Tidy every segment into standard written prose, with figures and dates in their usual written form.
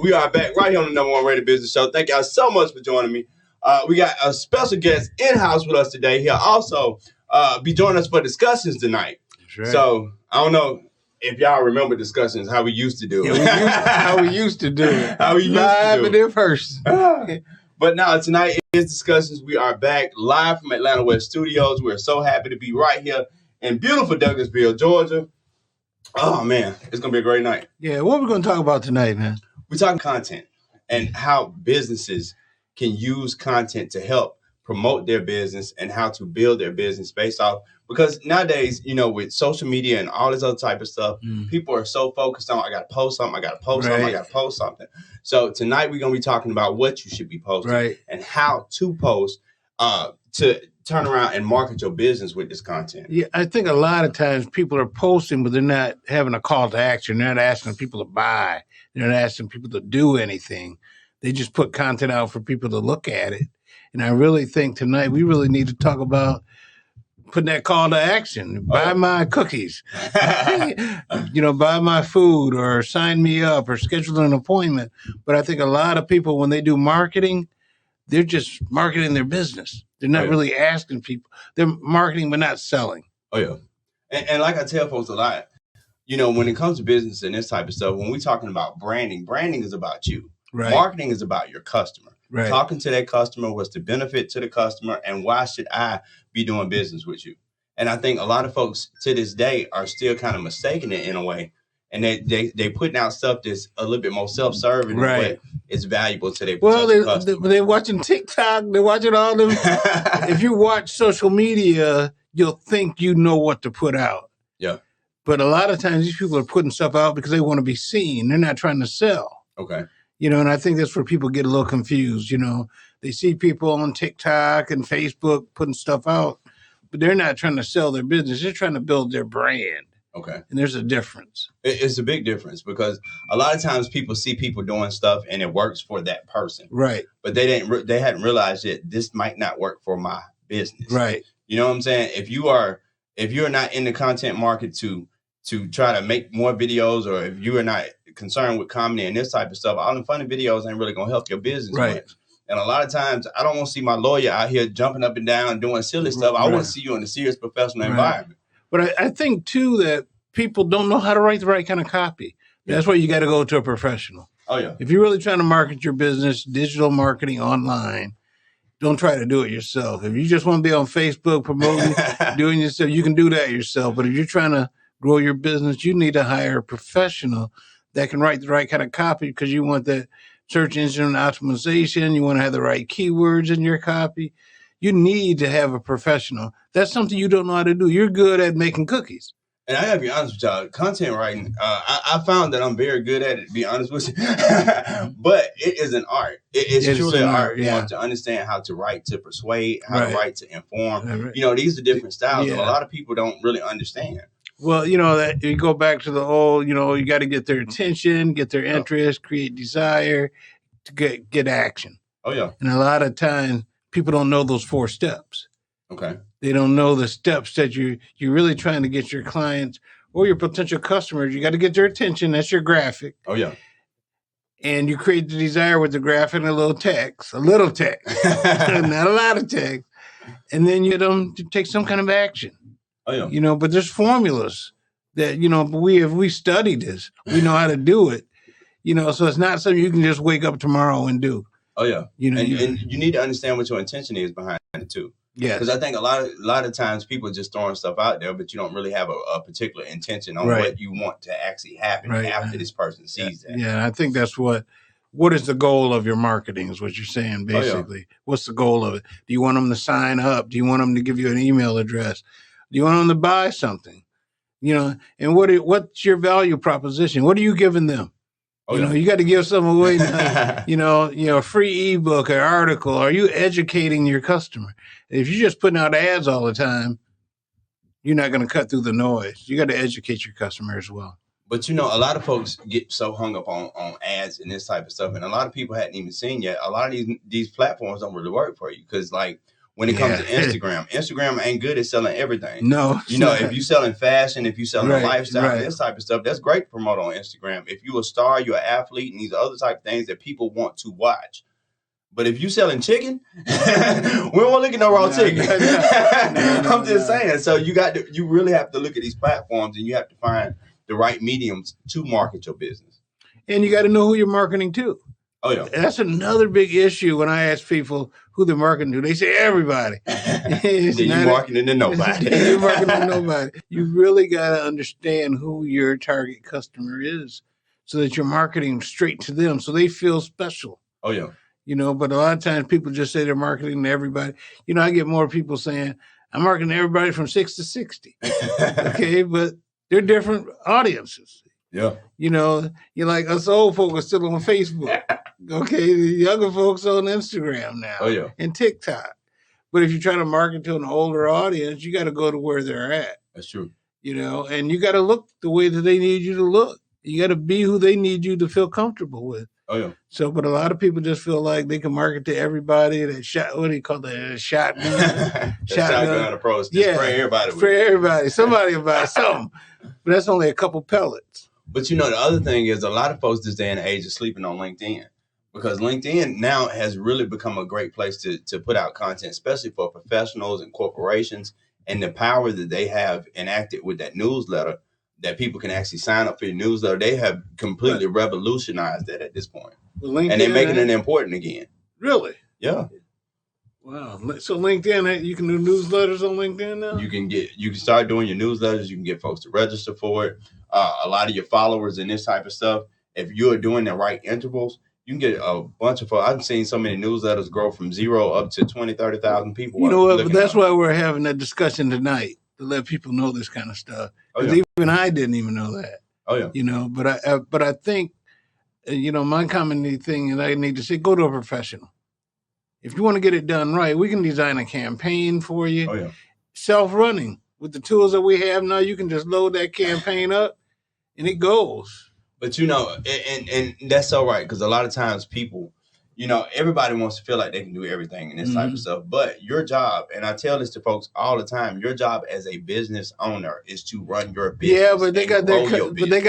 We are back right here on the number one rated business show. Thank y'all so much for joining me. We got a special guest in house with us today. He'll also be joining us for discussions tonight. Right. So I don't know if y'all remember discussions, how we used to do it. How we used to do it. How we used live to do it. and in person. But now tonight is discussions. We are back live from Atlanta West Studios. We're so happy to be right here in beautiful Douglasville, Georgia. Oh man, it's gonna be a great night. Yeah, what are we gonna talk about tonight, man? We're talking content and how businesses can use content to help promote their business and how to build their business based off. Because nowadays, you know, with social media and all this other type of stuff, people are so focused on, I got to post something, I got to post something, I got to post something. So tonight we're going to be talking about what you should be posting and how to post to turn around and market your business with this content. Yeah, I think a lot of times people are posting, but they're not having a call to action. They're not asking people to buy. They're not asking people to do anything. They just put content out for people to look at it. And I really think tonight we really need to talk about putting that call to action. Buy my cookies. Buy my food or sign me up or schedule an appointment. But I think a lot of people, when they do marketing, they're just marketing their business. They're not really asking people. They're marketing but not selling. Oh, yeah. And like I tell folks a lot, you know, when it comes to business and this type of stuff, when we're talking about branding is about you. Right. Marketing is about your customer. Right. Talking to that customer, what's the benefit to the customer, and why should I be doing business with you? And I think a lot of folks to this day are still kind of mistaking it in a way. And they putting out stuff that's a little bit more self-serving, but it's valuable to their customer. They're watching TikTok. They're watching all them. If you watch social media, you'll think you know what to put out. Yeah. But a lot of times these people are putting stuff out because they want to be seen. They're not trying to sell. Okay. You know, and I think that's where people get a little confused. You know, they see people on TikTok and Facebook putting stuff out, but they're not trying to sell their business. They're trying to build their brand. Okay. And there's a difference. It's a big difference because a lot of times people see people doing stuff and it works for that person. Right. But they hadn't realized that this might not work for my business. Right. You know what I'm saying? If you're not in the content market to try to make more videos, or if you are not concerned with comedy and this type of stuff, all the funny videos ain't really gonna help your business much. And a lot of times I don't want to see my lawyer out here jumping up and down doing silly stuff. I want to see you in a serious professional environment. But I think too that people don't know how to write the right kind of copy. That's why you got to go to a professional. Oh yeah. If you're really trying to market your business, digital marketing online, don't try to do it yourself. If you just want to be on Facebook promoting, doing yourself, you can do that yourself. But if you're trying to grow your business, you need to hire a professional that can write the right kind of copy, because you want that search engine optimization. You want to have the right keywords in your copy. You need to have a professional. That's something you don't know how to do. You're good at making cookies. And I gotta be honest with y'all, content writing, I found that I'm very good at it, to be honest with you. But it is an art. It's truly an art. You want to understand how to write to persuade, how to write to inform. You know, these are different styles that a lot of people don't really understand. Well, you know, that you go back to the old, you know, you got to get their attention, get their interest, create desire, to get action. Oh, yeah. And a lot of times people don't know those 4 steps. Okay. They don't know the steps that you're really trying to get your clients or your potential customers. You got to get their attention. That's your graphic. Oh, yeah. And you create the desire with the graphic and a little text, not a lot of text. And then you get them to take some kind of action. Oh, yeah. You know, but there's formulas that, you know, if we study this, we know how to do it. You know, so it's not something you can just wake up tomorrow and do. Oh, yeah. You know, and you need to understand what your intention is behind it, too. Yeah. Because I think a lot of times people are just throwing stuff out there, but you don't really have a particular intention on what you want to actually happen after this person sees that. Yeah, I think that's what is the goal of your marketing is what you're saying, basically. Oh, yeah. What's the goal of it? Do you want them to sign up? Do you want them to give you an email address? Do you want them to buy something? You know, and what's your value proposition? What are you giving them? Oh, you know, you got to give something away. you know, a free ebook or article. Are you educating your customer? If you're just putting out ads all the time, you're not going to cut through the noise. You got to educate your customer as well. But, you know, a lot of folks get so hung up on ads and this type of stuff. And a lot of people hadn't even seen yet. A lot of these platforms don't really work for you because, like, when it comes to Instagram. Instagram ain't good at selling everything. No. If you selling fashion, if you selling lifestyle, and this type of stuff, that's great to promote on Instagram. If you a star, you're an athlete, and these other type of things that people want to watch. But if you selling chicken, we don't want to look at no raw chicken. I'm just saying. So you really have to look at these platforms, and you have to find the right mediums to market your business. And you got to know who you're marketing to. Oh, yeah. That's another big issue when I ask people who they're marketing to. They say everybody. You're marketing to nobody. You're marketing to nobody. You really got to understand who your target customer is so that you're marketing straight to them so they feel special. Oh, yeah. But a lot of times people just say they're marketing to everybody. I get more people saying, I'm marketing to everybody from 6 to 60. Okay, but they're different audiences. Yeah. You're like us old folks are still on Facebook. Okay, the younger folks on Instagram now. Oh, yeah. And TikTok. But if you're trying to market to an older audience, you got to go to where they're at. That's true. And you got to look the way that they need you to look. You got to be who they need you to feel comfortable with. Oh, yeah. So, but a lot of people just feel like they can market to everybody. What do you call that? Shotgun. Shotgun approach. Just spray everybody with spray everybody. Somebody will buy something. But that's only a couple pellets. But the other thing is a lot of folks this day and age are sleeping on LinkedIn because LinkedIn now has really become a great place to put out content, especially for professionals and corporations, and the power that they have enacted with that newsletter that people can actually sign up for your newsletter. They have completely revolutionized that at this point. Well, and they're making it important again. Really? Yeah. Wow. So LinkedIn, you can do newsletters on LinkedIn now? You can start doing your newsletters. You can get folks to register for it. A lot of your followers and this type of stuff, if you're doing the right intervals, you can get a bunch of folks. I've seen so many newsletters grow from 0 up to 20, 30,000 people. You know what? But that's why we're having that discussion tonight, to let people know this kind of stuff. Because even I didn't even know that. Oh, yeah. But I think, my common thing is I need to say, go to a professional. If you want to get it done right, we can design a campaign for you. Oh, yeah. Self-running. With the tools that we have now, you can just load that campaign up and it goes. But, and that's so right. Because a lot of times people, everybody wants to feel like they can do everything and this type of stuff. But your job, and I tell this to folks all the time, your job as a business owner is to run your business. Yeah, but they got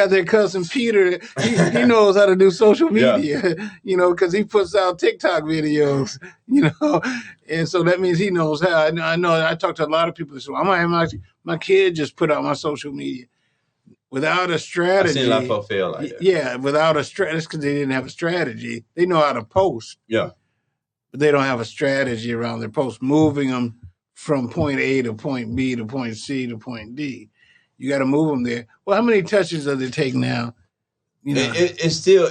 their cousin Peter. He knows how to do social media, because he puts out TikTok videos, and so that means he knows how. I know. I talk to a lot of people. So I might have my kid just put out my social media. Without a strategy, I've seen a lot of folks fail like that. Yeah, without a strategy, because they didn't have a strategy. They know how to post. Yeah. But they don't have a strategy around their post, moving them from point A to point B to point C to point D. You got to move them there. Well, how many touches does it take now? It's still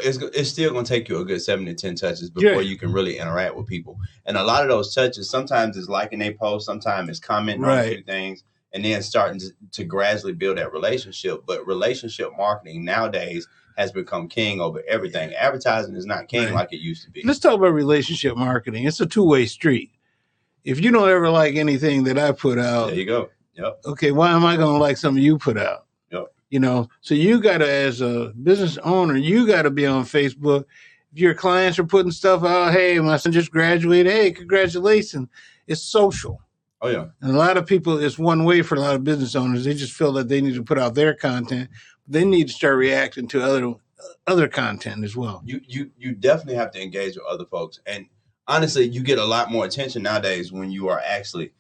going to take you a good 7 to 10 touches before you can really interact with people. And a lot of those touches, sometimes it's liking a post, sometimes it's commenting on a few things. And then starting to gradually build that relationship. But relationship marketing nowadays has become king over everything. Advertising is not king like it used to be. Let's talk about relationship marketing. It's a two-way street. If you don't ever like anything that I put out. There you go. Yep. Okay, why am I going to like something you put out? Yep. So you got to, as a business owner, you got to be on Facebook. If your clients are putting stuff out, hey, my son just graduated. Hey, congratulations. It's social. Oh, yeah. And a lot of people, it's one way for a lot of business owners. They just feel that they need to put out their content. They need to start reacting to other content as well. You definitely have to engage with other folks. And honestly, you get a lot more attention nowadays when you are actually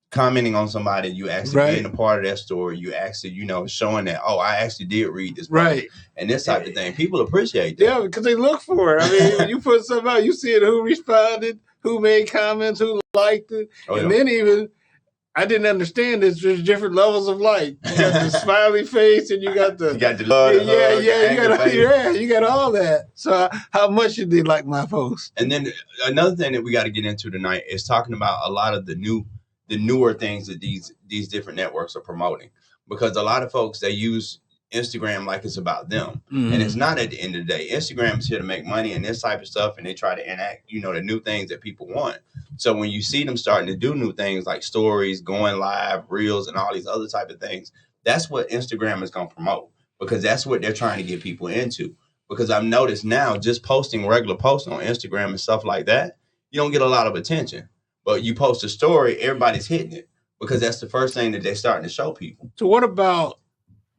commenting on somebody, you actually being a part of that story, you actually, showing that, I actually did read this book, and this type of thing. People appreciate that. Yeah, because they look for it. I mean, when you put something out, you see it, who responded, who made comments, who liked it. Then even, I didn't understand this. There's different levels of like. You got the smiley face and you got the... You got the love, you got all that. So how much did they like my post? And then another thing that we got to get into tonight is talking about a lot of the newer things that these different networks are promoting. Because a lot of folks, they use Instagram like it's about them. And it's not at the end of the day. Instagram is here to make money and this type of stuff, and they try to enact, the new things that people want. So when you see them starting to do new things like stories, going live, reels, and all these other type of things, that's what Instagram is going to promote, because that's what they're trying to get people into. Because I've noticed now, just posting regular posts on Instagram and stuff like that, you don't get a lot of attention. But you post a story, everybody's hitting it because that's the first thing that they're starting to show people. So what about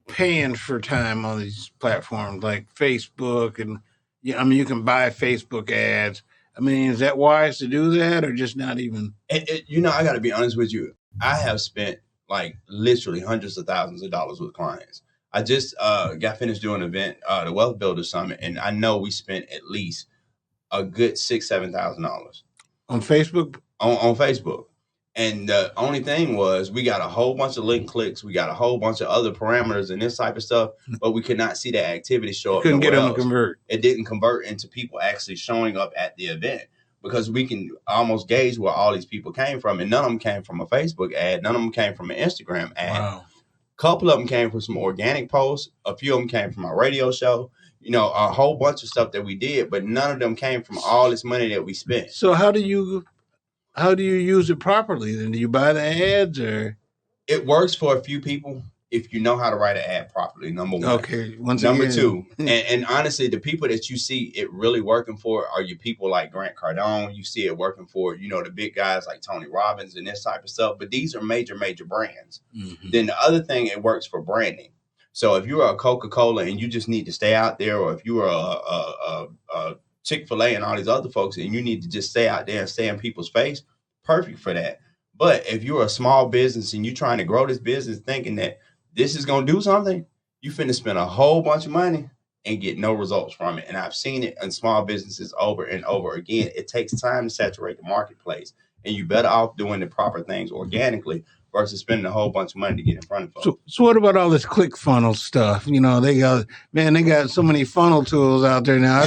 paying for time on these platforms like Facebook? And you can buy Facebook ads. I mean, is that wise to do that or just not even? I got to be honest with you. I have spent like literally hundreds of thousands of dollars with clients. I just got finished doing an event, the Wealth Builder Summit, and I know we spent at least a good $6,000-7,000 on Facebook. On Facebook, and the only thing was we got a whole bunch of link clicks, we got a whole bunch of other parameters and this type of stuff, but we could not see that activity show up. Couldn't get them to convert. It didn't convert into people actually showing up at the event. Because we can almost gauge where all these people came from. And none of them came from a Facebook ad. None of them came from an Instagram ad. Wow. A couple of them came from some organic posts. A few of them came from our radio show. A whole bunch of stuff that we did. But none of them came from all this money that we spent. So how do you use it properly? Then do you buy the ads or? It works for a few people if you know how to write an ad properly, number one. Okay. Number two, and honestly, the people that you see it really working for are your people like Grant Cardone. You see it working for, the big guys like Tony Robbins and this type of stuff. But these are major, major brands. Mm-hmm. Then the other thing, it works for branding. So if you're a Coca-Cola and you just need to stay out there, or if you are a Chick-fil-A and all these other folks and you need to just stay out there and stay in people's face, perfect for that. But if you're a small business and you're trying to grow this business thinking that this is going to do something, you finna spend a whole bunch of money and get no results from it. And I've seen it in small businesses over and over again. It takes time to saturate the marketplace, and you better off doing the proper things organically versus spending a whole bunch of money to get in front of folks. So what about all this ClickFunnels stuff? They got so many funnel tools out there now.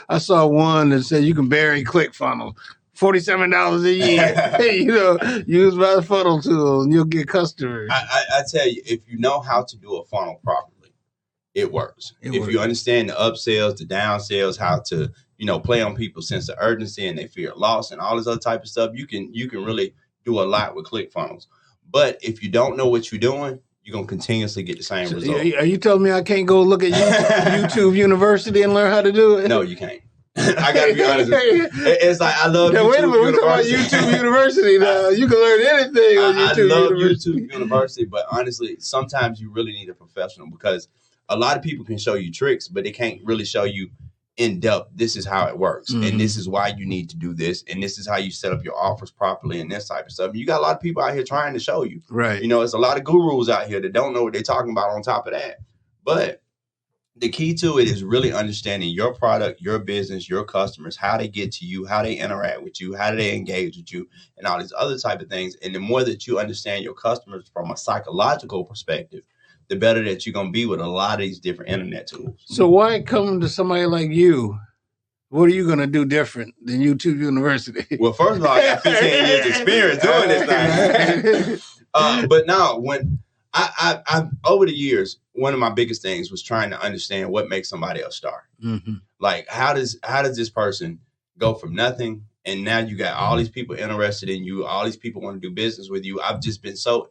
I saw one that said you can bury ClickFunnels. $47 a year, use my funnel tool and you'll get customers. I tell you, if you know how to do a funnel properly, it works. If you understand the upsells, the downsells, how to, play on people's sense of urgency and they fear loss and all this other type of stuff, you can really do a lot with ClickFunnels. But if you don't know what you're doing, you're going to continuously get the same result. Are you telling me I can't go look at YouTube University and learn how to do it? No, you can't. I gotta be honest with you. It's like I love YouTube. Wait a minute, we're talking about YouTube University now. You can learn anything on YouTube I love University. YouTube University, but honestly, sometimes you really need a professional because a lot of people can show you tricks, but they can't really show you in depth. This is how it works, and this is why you need to do this, and this is how you set up your offers properly, and this type of stuff. You got a lot of people out here trying to show you. Right. It's a lot of gurus out here that don't know what they're talking about on top of that, but the key to it is really understanding your product, your business, your customers, how they get to you, how they interact with you, how do they engage with you, and all these other type of things. And the more that you understand your customers from a psychological perspective, the better that you're going to be with a lot of these different internet tools. So why come to somebody like you? What are you going to do different than YouTube University? Well, first of all, I got 15 years experience doing this thing. But no, when I over the years, one of my biggest things was trying to understand what makes somebody a star. Mm-hmm. Like, how does this person go from nothing and now you got all these people interested in you, all these people want to do business with you. I've just been so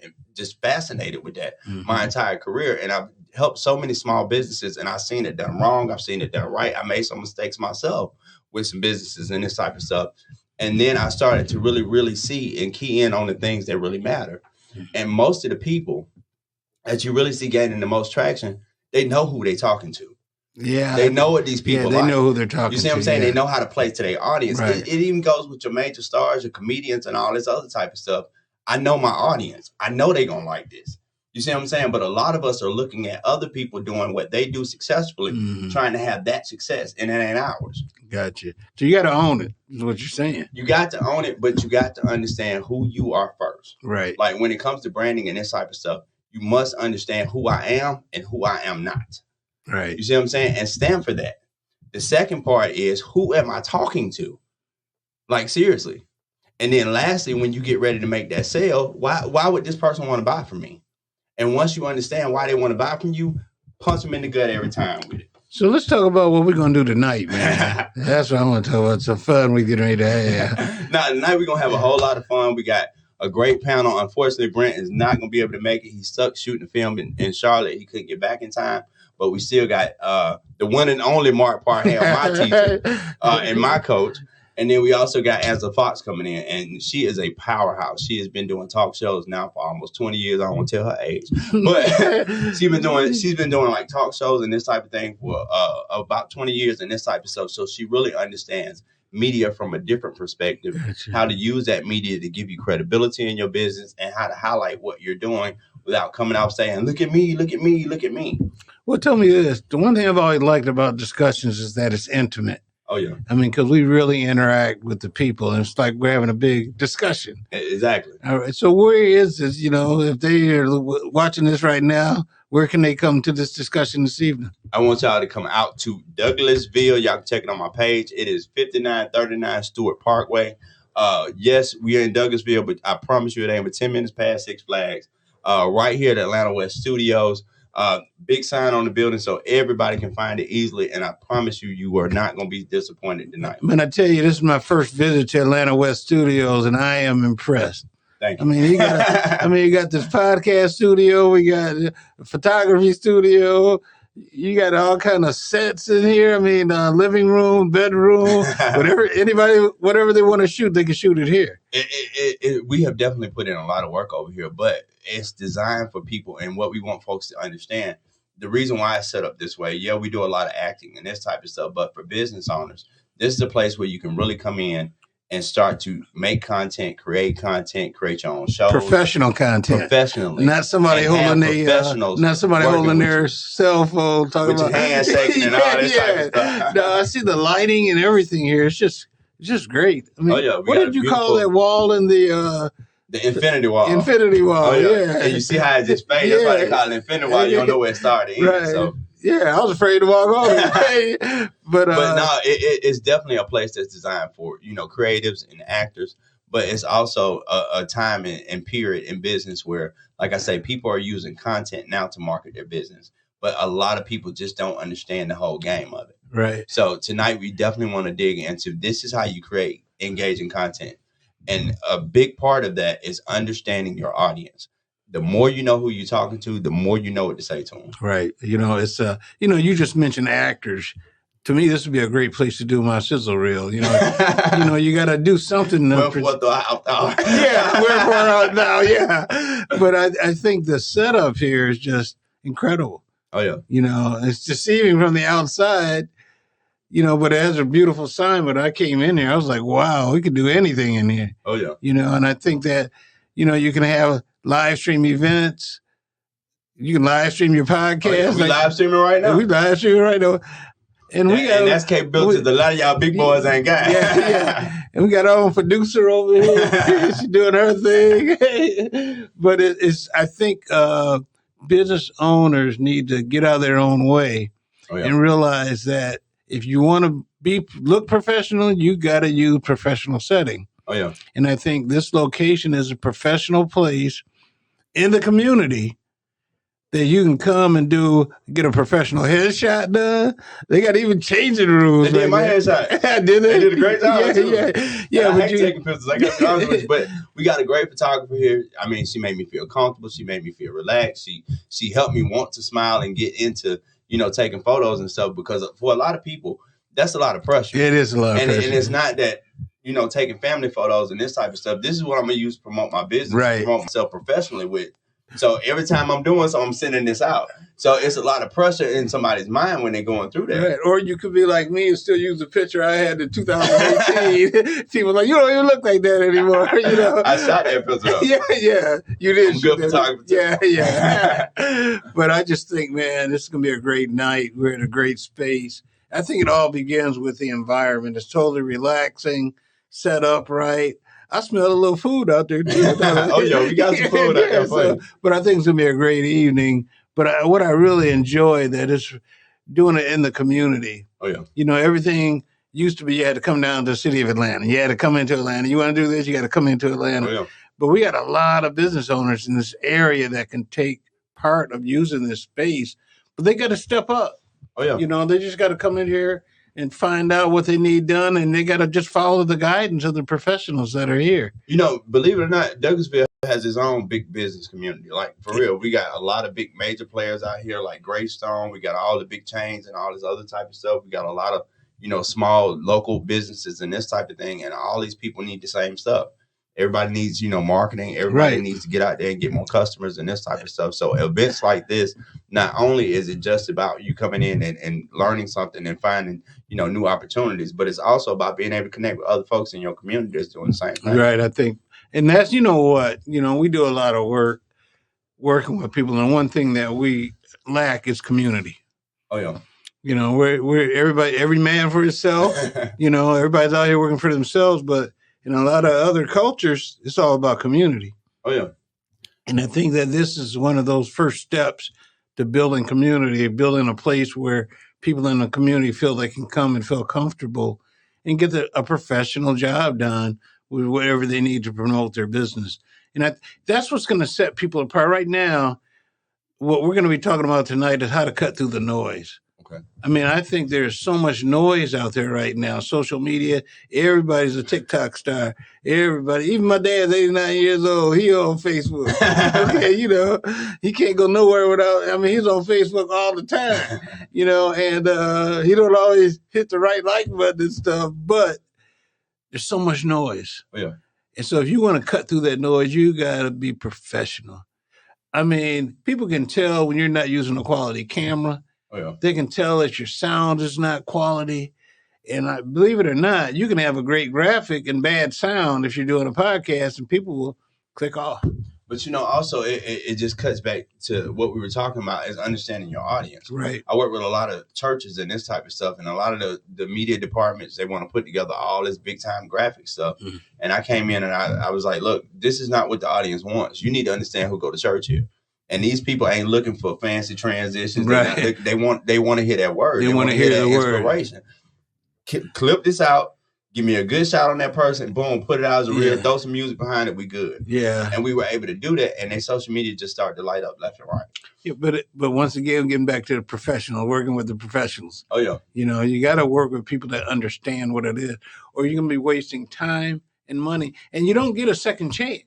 fascinated with that my entire career, and I've helped so many small businesses, and I've seen it done wrong, I've seen it done right. I made some mistakes myself with some businesses and this type of stuff, and then I started to really, really see and key in on the things that really matter. And most of the people that you really see gaining the most traction, they know who they're talking to. Yeah. They know what these people they like. know who they're talking to. You see what I'm saying? Yeah. They know how to play to their audience. Right. It even goes with your major stars, your comedians, and all this other type of stuff. I know my audience. I know they're going to like this. You see what I'm saying? But a lot of us are looking at other people doing what they do successfully, trying to have that success, and it ain't ours. Gotcha. So you got to own it, is what you're saying. You got to own it, but you got to understand who you are first. Right. Like when it comes to branding and this type of stuff, you must understand who I am and who I am not. Right. You see what I'm saying? And stand for that. The second part is, who am I talking to? Like, seriously. And then lastly, when you get ready to make that sale, why would this person want to buy from me? And once you understand why they want to buy from you, punch them in the gut every time with it. So let's talk about what we're going to do tonight, man. That's what I want to talk about. Some fun we get ready to have. Now, tonight we're going to have a whole lot of fun. We got a great panel. Unfortunately, Brent is not going to be able to make it. He's stuck shooting a film in Charlotte. He couldn't get back in time. But we still got the one and only Mark Parham, my teacher and my coach. And then we also got Angela Fox coming in, and she is a powerhouse. She has been doing talk shows now for almost 20 years. I won't tell her age, but she's been doing like talk shows and this type of thing for about 20 years and this type of stuff. So she really understands media from a different perspective, how to use that media to give you credibility in your business and how to highlight what you're doing without coming out saying, look at me, look at me, look at me. Well, tell me this. The one thing I've always liked about discussions is that it's intimate. Oh, yeah. I mean, because we really interact with the people, and it's like we're having a big discussion. Exactly. All right. So where is this, if they are watching this right now, where can they come to this discussion this evening? I want y'all to come out to Douglasville. Y'all can check it on my page. It is 5939 Stewart Parkway. Yes, we are in Douglasville, but I promise you it ain't but 10 minutes past Six Flags. Right here at Atlanta West Studios. Big sign on the building so everybody can find it easily. And I promise you, you are not going to be disappointed tonight. Man, I tell you, this is my first visit to Atlanta West Studios, and I am impressed. Thank you. I mean, you got this podcast studio, we got a photography studio, you got all kind of sets in here. I mean, living room, bedroom, whatever they want to shoot, they can shoot it here. We have definitely put in a lot of work over here, but it's designed for people. And what we want folks to understand, the reason why it's set up this way, yeah, we do a lot of acting and this type of stuff, but for business owners, this is a place where you can really come in and start to make content, create your own shows. Professional content. Professionally. Not somebody holding their cell phone talking about handshaking and all this type of stuff. No, I see the lighting and everything here. It's just great. I mean, what did you call that wall in the Infinity Wall? Infinity Wall, oh, yeah. And you see how it just fades. That's why they call it Infinity Wall. You don't know where it started. Right. So. Yeah, I was afraid to walk on it. but no, it's definitely a place that's designed for, creatives and actors. But it's also a time and period in business where, like I say, people are using content now to market their business. But a lot of people just don't understand the whole game of it. Right. So tonight we definitely want to dig into this is how you create engaging content. And a big part of that is understanding your audience. The more you know who you're talking to, the more you know what to say to them. Right. It's you just mentioned actors. To me, this would be a great place to do my sizzle reel. You got to do something. Wherefore out now. Yeah. But I think the setup here is just incredible. Oh yeah. It's deceiving from the outside. But it has a beautiful sign. But I came in here, I was like, wow, we could do anything in here. Oh yeah. And I think that you can have live stream events. You can live stream your podcast. We live streaming right now. We live streaming right now. And that's capabilities a lot of y'all big boys ain't got. Yeah. And we got our own producer over here. She's doing her thing. But I think business owners need to get out of their own way and realize that if you want to look professional, you got to use professional setting. Oh, yeah. And I think this location is a professional place in the community that you can come and get a professional headshot done. They got even changing rooms. They did my headshot. Did they? They did a great job. Yeah. I hate taking pictures. I got to be honest with you, but we got a great photographer here. I mean, she made me feel comfortable. She made me feel relaxed. She helped me want to smile and get into, taking photos and stuff, because for a lot of people, that's a lot of pressure. It is a lot of pressure. And it's not that, taking family photos and this type of stuff. This is what I'm going to use to promote my business, right. Promote myself professionally with. So every time I'm doing something, I'm sending this out. So it's a lot of pressure in somebody's mind when they're going through that. Right. Or you could be like me and still use the picture I had in 2018. People like, you don't even look like that anymore. I shot that picture up. Yeah. You did. I'm good photographer. Yeah. But I just think, man, this is going to be a great night. We're in a great space. I think it all begins with the environment. It's totally relaxing, set up right. I smell a little food out there too. Oh, yeah, we got some food out there for you. But I think it's going to be a great evening. But what I really enjoy that is doing it in the community. Oh, yeah. Everything used to be you had to come down to the city of Atlanta. You had to come into Atlanta. You want to do this, you got to come into Atlanta. Oh, yeah. But we got a lot of business owners in this area that can take part of using this space. But they got to step up. Oh, yeah. They just got to come in here and find out what they need done, and they got to just follow the guidance of the professionals that are here. Believe it or not, Douglasville has its own big business community. Like, for real, we got a lot of big major players out here, like Greystone. We got all the big chains and all this other type of stuff. We got a lot of, small local businesses and this type of thing. And all these people need the same stuff. Everybody needs, marketing. Everybody needs to get out there and get more customers and this type of stuff. So events like this, not only is it just about you coming in and learning something and finding, new opportunities, but it's also about being able to connect with other folks in your community that's doing the same thing. Right. I think, and that's, we do a lot of work working with people. And one thing that we lack is community. Oh, yeah. We're every man for himself. Everybody's out here working for themselves, but in a lot of other cultures, it's all about community. Oh, yeah. And I think that this is one of those first steps to building community, building a place where people in the community feel they can come and feel comfortable and get a professional job done with whatever they need to promote their business. And that's what's going to set people apart. Right now, what we're going to be talking about tonight is how to cut through the noise. Okay. I mean, I think there's so much noise out there right now. Social media, everybody's a TikTok star. Everybody, even my dad's 89 years old. He on Facebook. Okay, he can't go nowhere without. I mean, he's on Facebook all the time. And he don't always hit the right like button and stuff. But there's so much noise. Oh, yeah. And so if you want to cut through that noise, you got to be professional. I mean, people can tell when you're not using a quality camera. Oh, yeah. They can tell that your sound is not quality. And I believe it or not, you can have a great graphic and bad sound if you're doing a podcast and people will click off. But, also it just cuts back to what we were talking about is understanding your audience. Right. I work with a lot of churches and this type of stuff, and a lot of the media departments, they want to put together all this big time graphic stuff. Mm-hmm. And I came in and I was like, look, this is not what the audience wants. You need to understand who go to church here. And these people ain't looking for fancy transitions. Right. They want to hear that word. They want to hear that inspiration. Clip this out. Give me a good shot on that person. Boom, put it out as a reel. Throw some music behind it. We good. Yeah. And we were able to do that. And then social media just started to light up left and right. Yeah, but once again, getting back to the professional, working with the professionals. Oh, yeah. You got to work with people that understand what it is, or you're going to be wasting time and money. And you don't get a second chance.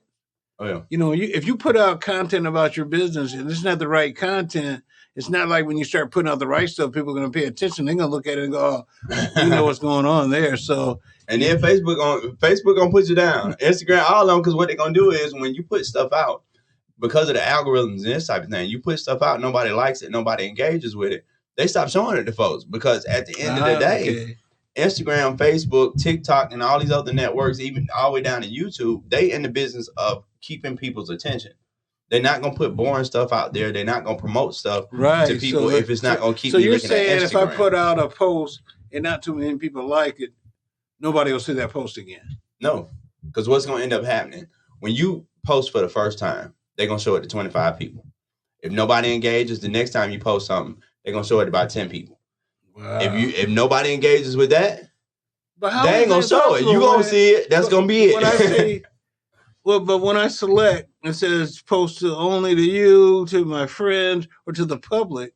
Oh, yeah. If you put out content about your business and it's not the right content, it's not like when you start putting out the right stuff, people are going to pay attention. They're going to look at it and go, oh, you know what's going on there. So, and then Facebook gonna put you down. Instagram, all of them, because what they're going to do is when you put stuff out, because of the algorithms and this type of thing, you put stuff out, nobody likes it, nobody engages with it. They stop showing it to folks because at the end of the day, Instagram, Facebook, TikTok, and all these other networks, even all the way down to YouTube, they in the business of keeping people's attention. They're not going to put boring stuff out there. They're not going to promote stuff to people if it's not going to keep me looking at Instagram. So you're saying if I put out a post and not too many people like it, nobody will see that post again? No, because what's going to end up happening, when you post for the first time, they're going to show it to 25 people. If nobody engages, the next time you post something, they're going to show it to about 10 people. Wow. If nobody engages with that, they ain't going to show it. You're going to see it. That's going to be it. When I say, but when I select, it says post only to you, to my friends, or to the public.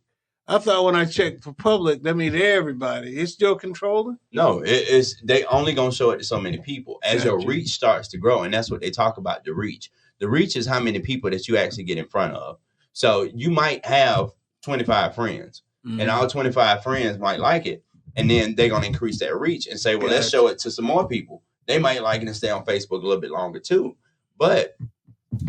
I thought when I checked for public, that means everybody. It's still controlling? No, they only going to show it to so many people. As your reach starts to grow, and that's what they talk about, the reach. The reach is how many people that you actually get in front of. So you might have 25 friends, and all 25 friends might like it, and then they're going to increase that reach and say, well, let's show it to some more people. They might like it and stay on Facebook a little bit longer too. But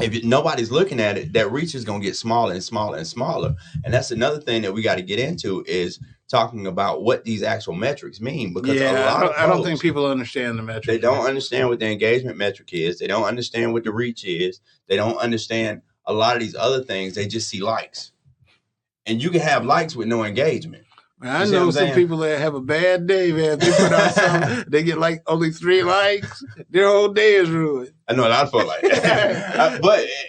if nobody's looking at it, that reach is going to get smaller and smaller and smaller. And that's another thing that we got to get into is talking about what these actual metrics mean. Because I don't think people understand the metric. They don't understand what the engagement metric is. They don't understand what the reach is. They don't understand a lot of these other things. They just see likes. And you can have likes with no engagement. I know some people that have a bad day, man. They put out something, they get like only 3 likes. Their whole day is ruined. I know a lot of folks like that.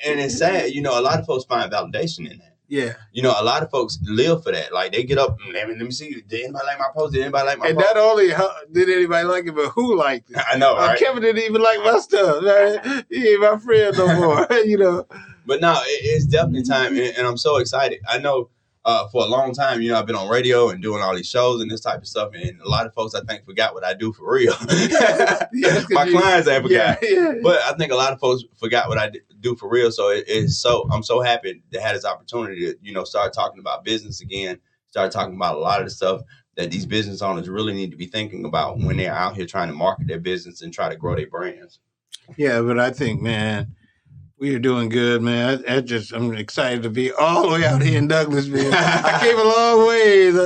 And it's sad, a lot of folks find validation in that. Yeah. A lot of folks live for that. Like they get up, let me see, did anybody like my post? Did anybody like my post? And not only did anybody like it, but who liked it? I know, right? Kevin didn't even like my stuff. Right? He ain't my friend no more, But no, it's definitely time, and I'm so excited. I know for a long time, I've been on radio and doing all these shows and this type of stuff, and a lot of folks, I think, forgot what I do for real. My clients ain't forgot. Yeah. But I think a lot of folks forgot what I do for real, so I'm so happy to have this opportunity to, start talking about business again, start talking about a lot of the stuff that these business owners really need to be thinking about when they're out here trying to market their business and try to grow their brands. Yeah, but I think, man, we are doing good, man. I'm excited to be all the way out here in Douglasville. I came a long ways.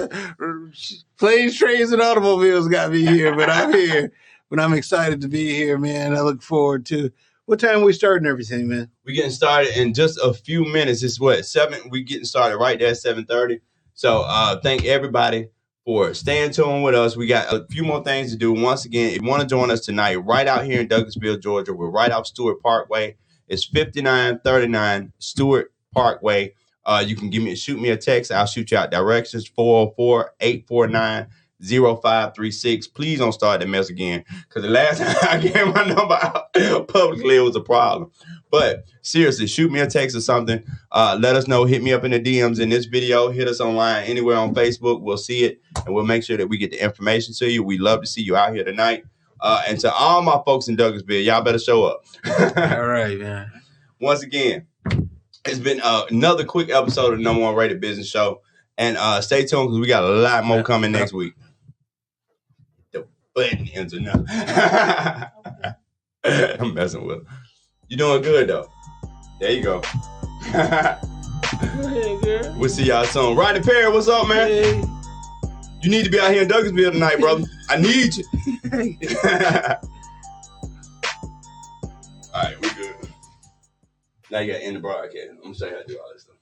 Planes, trains, and automobiles got me here, but I'm here. But I'm excited to be here, man. I look forward to what time we starting everything, man. We're getting started in just a few minutes. It's what, 7? We're getting started right there at 7:30. So thank everybody for staying tuned with us. We got a few more things to do. Once again, if you want to join us tonight, right out here in Douglasville, Georgia, we're right off Stewart Parkway. It's 5939 Stewart Parkway. You can shoot me a text. I'll shoot you out directions, 404-849-0536. Please don't start the mess again, because the last time I gave my number out publicly, it was a problem. But seriously, shoot me a text or something. Let us know. Hit me up in the DMs in this video. Hit us online anywhere on Facebook. We'll see it, and we'll make sure that we get the information to you. We love to see you out here tonight. And to all my folks in Douglasville, y'all better show up. All right, man. Once again, it's been another quick episode of the #1 Rated Business Show. And stay tuned, because we got a lot more coming next week. The button ends enough. I'm messing with it. You're doing good, though. There you go. Hey, girl. We'll see y'all soon. Rodney Perry, what's up, man? Hey. You need to be out here in Douglasville tonight, brother. I need you. All right, we good. Now you got to end the broadcast. I'm going to show you how to do all this stuff.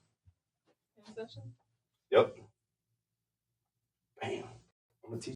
Yep. Bam. I'm going to teach